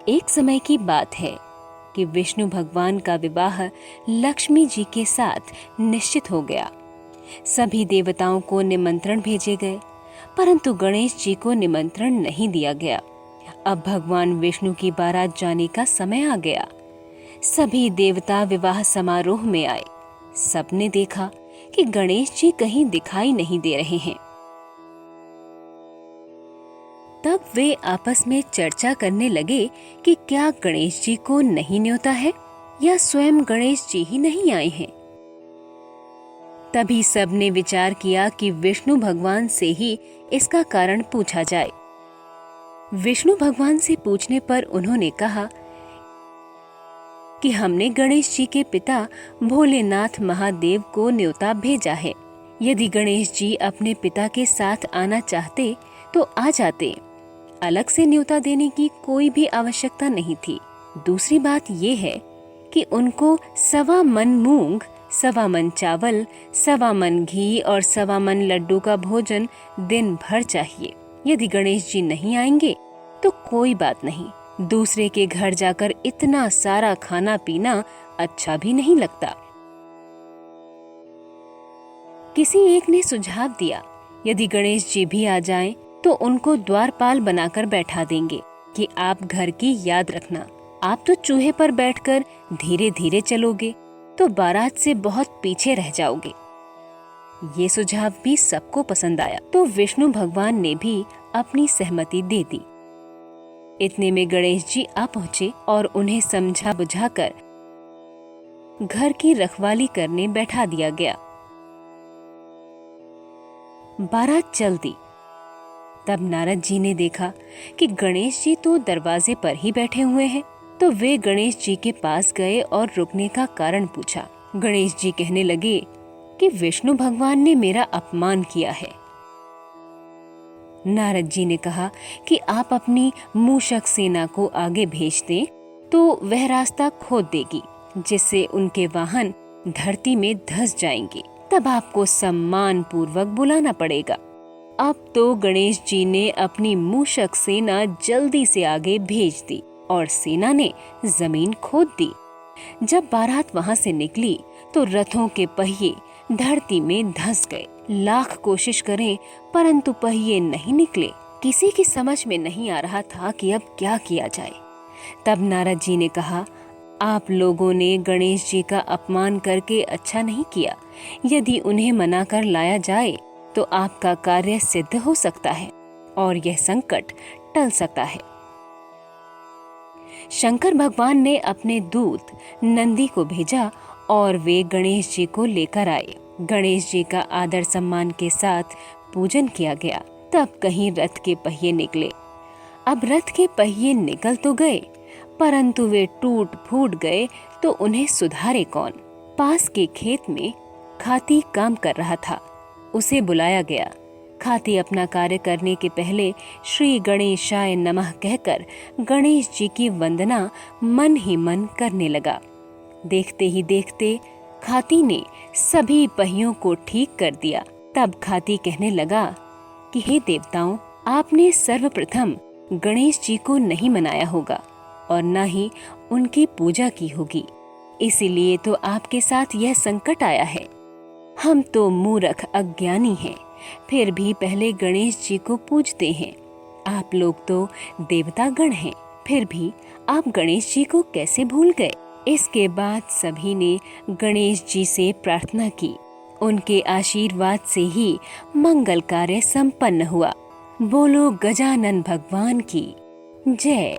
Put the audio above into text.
एक समय की बात है कि विष्णु भगवान का विवाह लक्ष्मी जी के साथ निश्चित हो गया। सभी देवताओं को निमंत्रण भेजे गए, परंतु गणेश जी को निमंत्रण नहीं दिया गया। अब भगवान विष्णु की बारात जाने का समय आ गया। सभी देवता विवाह समारोह में आए। सबने देखा कि गणेश जी कहीं दिखाई नहीं दे रहे हैं। तब वे आपस में चर्चा करने लगे कि क्या गणेश जी को नहीं न्योता है या स्वयं गणेश जी ही नहीं आए हैं। तभी सबने विचार किया कि विष्णु भगवान से ही इसका कारण पूछा जाए। विष्णु भगवान से पूछने पर उन्होंने कहा कि हमने गणेश जी के पिता भोलेनाथ महादेव को न्योता भेजा है। यदि गणेश जी अपने पिता के साथ आना चाहते तो आ जाते। अलग से न्योता देने की कोई भी आवश्यकता नहीं थी। दूसरी बात ये है कि उनको 1.25 मन मूंग, 1.25 मन चावल, 1.25 मन घी और 1.25 मन लड्डू का भोजन दिन भर चाहिए। यदि गणेश जी नहीं आएंगे तो कोई बात नहीं, दूसरे के घर जाकर इतना सारा खाना पीना अच्छा भी नहीं लगता। किसी एक ने सुझाव दिया, यदि गणेश जी भी आ जाएं, तो उनको द्वारपाल बनाकर बैठा देंगे कि आप घर की याद रखना। आप तो चूहे पर बैठकर धीरे धीरे चलोगे तो बारात से बहुत पीछे रह जाओगे। ये सुझाव भी सबको पसंद आया, तो विष्णु भगवान ने भी अपनी सहमति दे दी। इतने में गणेश जी आ पहुँचे और उन्हें समझा बुझाकर घर की रखवाली करने बैठा दिया गया। बारात चल दी। तब नारद जी ने देखा कि गणेश जी तो दरवाजे पर ही बैठे हुए हैं, तो वे गणेश जी के पास गए और रुकने का कारण पूछा। गणेश जी कहने लगे कि विष्णु भगवान ने मेरा अपमान किया है। नारद जी ने कहा कि आप अपनी मूषक सेना को आगे भेज दें तो वह रास्ता खोद देगी, जिससे उनके वाहन धरती में धंस जाएंगे। तब आपको सम्मान पूर्वक बुलाना पड़ेगा। अब तो गणेश जी ने अपनी मूषक सेना जल्दी से आगे भेज दी और सेना ने जमीन खोद दी। जब बारात वहां से निकली तो रथों के पहिए धरती में धंस गए। लाख कोशिश करें परंतु पहिए नहीं निकले। किसी की समझ में नहीं आ रहा था कि अब क्या किया जाए। तब नारद जी ने कहा, आप लोगों ने गणेश जी का अपमान करके अच्छा नहीं किया। यदि उन्हें मनाकर लाया जाए तो आपका कार्य सिद्ध हो सकता है और यह संकट टल सकता है। शंकर भगवान ने अपने दूत नंदी को भेजा और वे गणेश जी को लेकर आए। गणेश जी का आदर सम्मान के साथ पूजन किया गया। तब कहीं रथ के पहिए निकले। अब रथ के पहिए निकल तो गए, परंतु वे टूट फूट गए तो उन्हें सुधारे कौन। पास के खेत में खाती काम कर रहा था। उसे बुलाया गया। खाती अपना कार्य करने के पहले श्री गणेशाय नमः कहकर गणेश जी की वंदना मन ही मन करने लगा। देखते ही देखते खाती ने सभी पहियों को ठीक कर दिया। तब खाती कहने लगा कि हे देवताओं, आपने सर्वप्रथम गणेश जी को नहीं मनाया होगा और न ही उनकी पूजा की होगी, इसीलिए तो आपके साथ यह संकट आया है। हम तो मूर्ख अज्ञानी हैं, फिर भी पहले गणेश जी को पूजते हैं। आप लोग तो देवता गण हैं, फिर भी आप गणेश जी को कैसे भूल गए। इसके बाद सभी ने गणेश जी से प्रार्थना की। उनके आशीर्वाद से ही मंगल कार्य संपन्न हुआ। बोलो गजानन भगवान की जय।